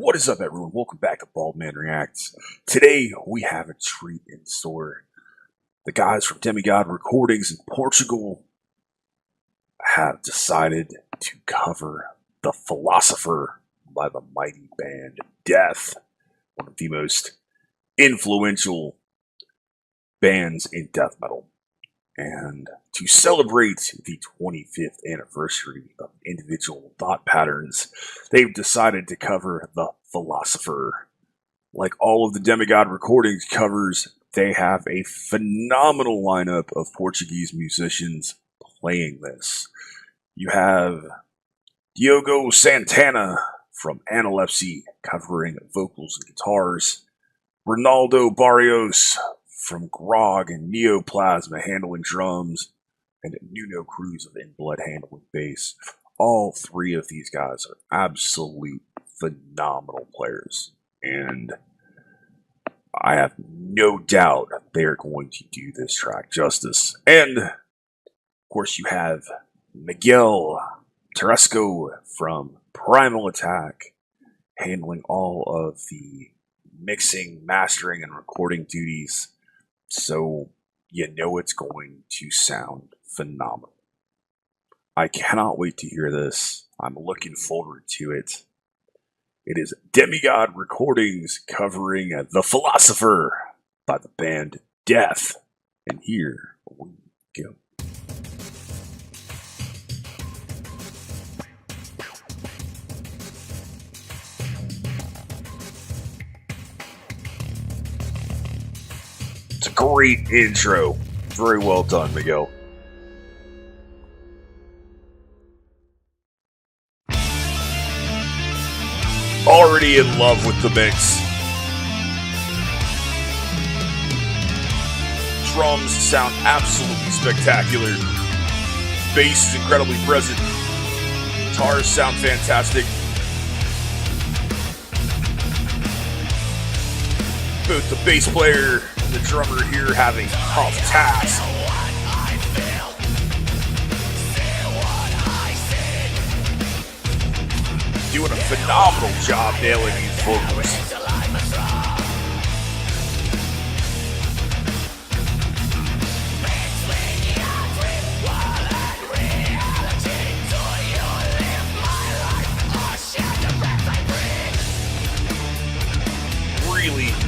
What is up, everyone? Welcome back to Baldmanreacts. Today, we have a treat in store. The guys from Demigod Recordings in Portugal have decided to cover The Philosopher by the mighty band Death, one of the most influential bands in death metal. And to celebrate the 25th anniversary of Individual Thought Patterns, they've decided to cover The Philosopher. Like all of the Demigod Recordings covers, they have a phenomenal lineup of Portuguese musicians playing this. You have Diogo Santana from Analepsy covering vocals and guitars, Ronaldo Barrios from Grog and Neoplasma handling drums, and Nuno Cruz of In Blood handling bass. All three of these guys are absolute phenomenal players, and I have no doubt they are going to do this track justice. And, of course, you have Miguel Terresco from Primal Attack handling all of the mixing, mastering, and recording duties. So, you know it's going to sound phenomenal. I cannot wait to hear this. I'm looking forward to it. It is Demigod Recordings covering The Philosopher by the band Death. And here we go. It's a great intro. Very well done, Miguel. Already in love with the mix. Drums sound absolutely spectacular. Bass is incredibly present. Guitars sound fantastic. Both the bass player and the drummer here have a tough task. Doing a phenomenal job nailing these vocals.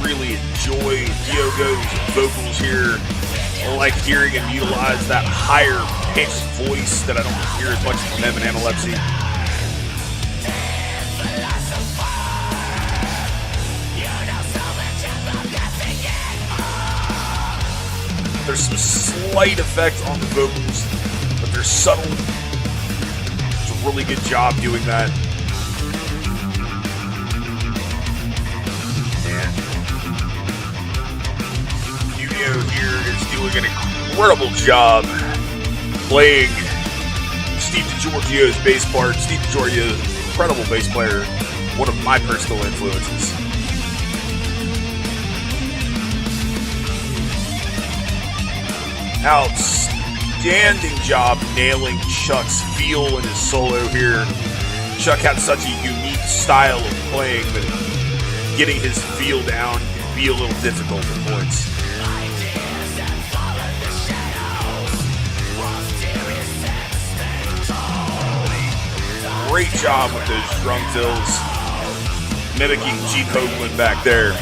Really enjoy Diogo's vocals here. I like hearing him utilize that higher pitched voice that I don't hear as much from him in Analepsy. There's some slight effect on the vocals, but they're subtle. It's a really good job doing that. Here is doing an incredible job playing Steve DiGiorgio's bass part. Steve DiGiorgio is an incredible bass player, one of my personal influences. Outstanding job nailing Chuck's feel in his solo here. Chuck had such a unique style of playing that getting his feel down can be a little difficult at points. Great job with those drum fills, mimicking Gene Hoagland back there.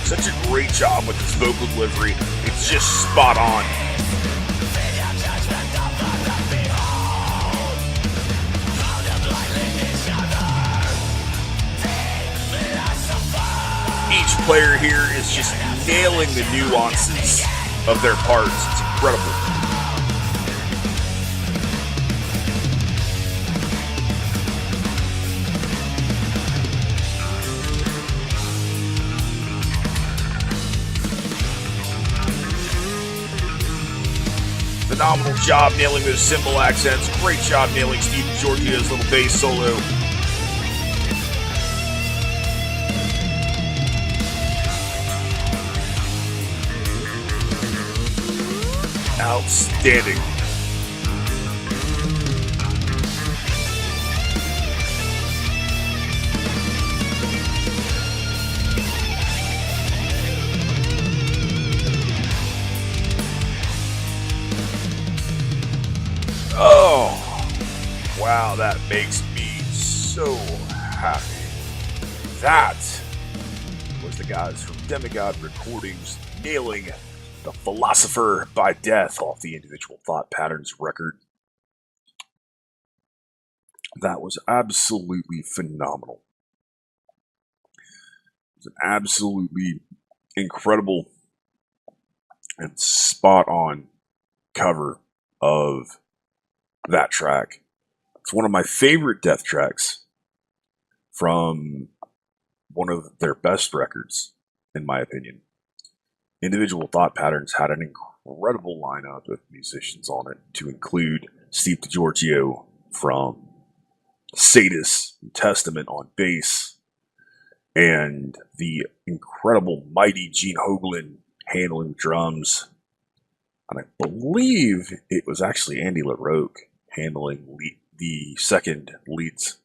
Such a great job with this vocal delivery. It's just spot on. Each player here is just nailing the nuances of their parts. It's incredible. phenomenal job nailing those cymbal accents. Great job nailing Steve Giorgio's little bass solo. Outstanding. Oh, wow, that makes me so happy. That was the guys from Demigod Recordings nailing the Philosopher by Death off the Individual Thought Patterns record. That was absolutely phenomenal. It was an absolutely incredible and spot-on cover of that track. It's one of my favorite death tracks from one of their best records, in my opinion. Individual Thought Patterns had an incredible lineup of musicians on it, to include Steve DiGiorgio from Sadist and Testament on bass, and the incredible mighty Gene Hoglan handling drums. And I believe it was actually Andy LaRoque handling the second leads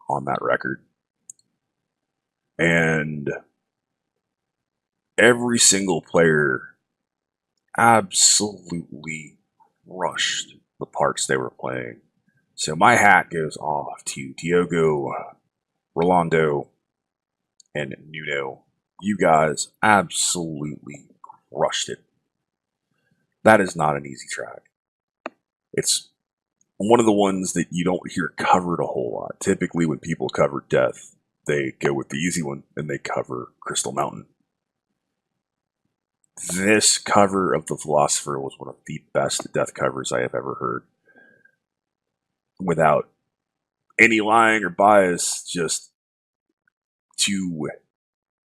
on that record. And every single player absolutely crushed the parts they were playing. So my hat goes off to Diogo, Rolando, and Nuno. You guys absolutely crushed it. That is not an easy track. It's one of the ones that you don't hear covered a whole lot. Typically when people cover Death, they go with the easy one and they cover Crystal Mountain. This cover of The Philosopher was one of the best Death covers I have ever heard. Without any lying or bias, just the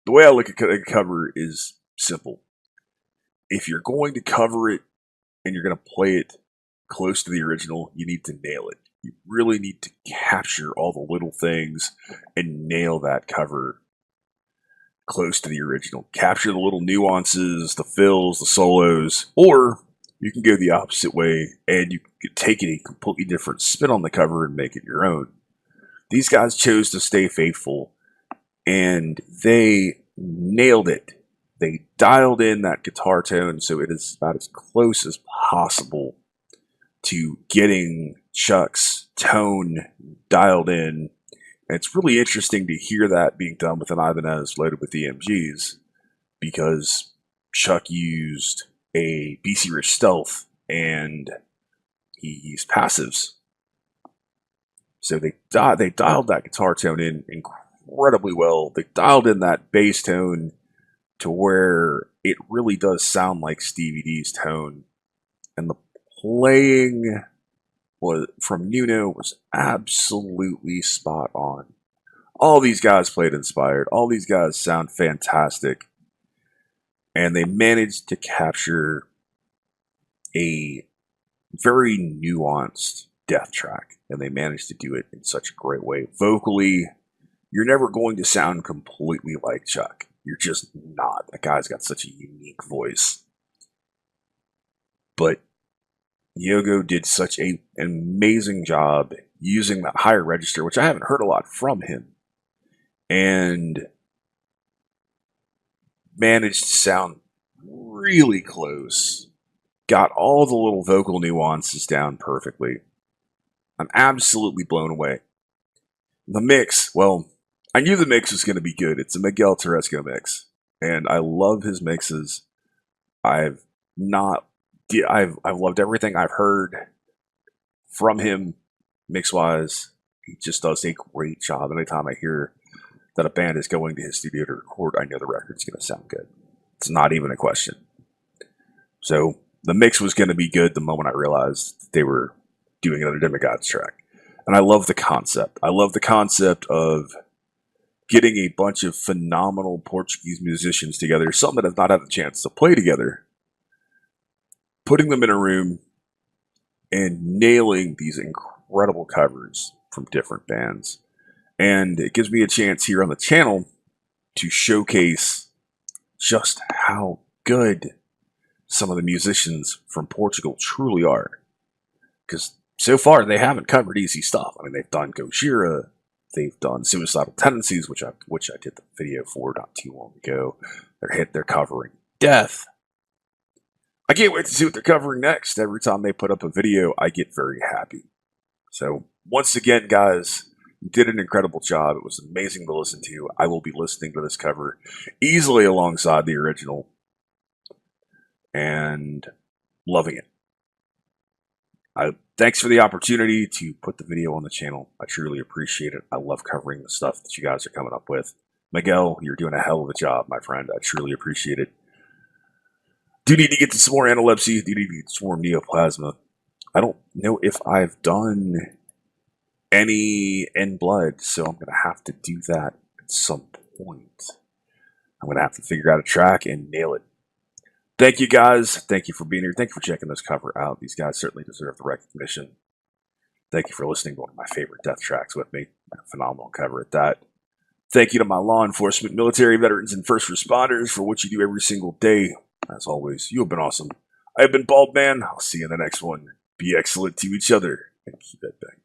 way I look at a cover is simple. If you're going to cover it and you're going to play it close to the original, you need to nail it. You really need to capture all the little things and nail that cover close to the original. Capture the little nuances, the fills, the solos, or you can go the opposite way and you can take a completely different spin on the cover and make it your own. These guys chose to stay faithful and they nailed it. They dialed in that guitar tone so it is about as close as possible to getting Chuck's tone dialed in. And it's really interesting to hear that being done with an Ibanez loaded with EMGs, because Chuck used a BC Rich Stealth and he used passives. So they dialed that guitar tone in incredibly well. They dialed in that bass tone to where it really does sound like Stevie D's tone. And the playing from Nuno was absolutely spot on. All these guys played inspired. All these guys sound fantastic. And they managed to capture a very nuanced death track. And they managed to do it in such a great way. Vocally, you're never going to sound completely like Chuck. You're just not. That guy's got such a unique voice. But Yogo did such an amazing job using that higher register, which I haven't heard a lot from him, and managed to sound really close. Got all the little vocal nuances down perfectly. I'm absolutely blown away. The mix, well, I knew the mix was going to be good. It's a Miguel Teresco mix, and I love his mixes. I've loved everything I've heard from him mix-wise. He just does a great job. Anytime I hear that a band is going to his studio to record, I know the record's going to sound good. It's not even a question. So the mix was going to be good the moment I realized they were doing another Demigod's track. And I love the concept. I love the concept of getting a bunch of phenomenal Portuguese musicians together, some that have not had the chance to play together, putting them in a room and nailing these incredible covers from different bands. And it gives me a chance here on the channel to showcase just how good some of the musicians from Portugal truly are. Because so far, they haven't covered easy stuff. I mean, they've done Gojira, they've done Suicidal Tendencies, which I did the video for not too long ago. They're covering Death. I can't wait to see what they're covering next. Every time they put up a video, I get very happy. So once again, guys, you did an incredible job. It was amazing to listen to. I will be listening to this cover easily alongside the original and loving it. Thanks for the opportunity to put the video on the channel. I truly appreciate it. I love covering the stuff that you guys are coming up with. Miguel, you're doing a hell of a job, my friend. I truly appreciate it. Do need to get to some more analepsy. Do need to get some more neoplasma. I don't know if I've done any in blood, so I'm going to have to do that at some point. I'm going to have to figure out a track and nail it. Thank you, guys. Thank you for being here. Thank you for checking this cover out. These guys certainly deserve the recognition. Thank you for listening to one of my favorite death tracks with me. A phenomenal cover at that. Thank you to my law enforcement, military veterans, and first responders for what you do every single day. As always, you have been awesome. I have been Baldman. I'll see you in the next one. Be excellent to each other and keep it bang.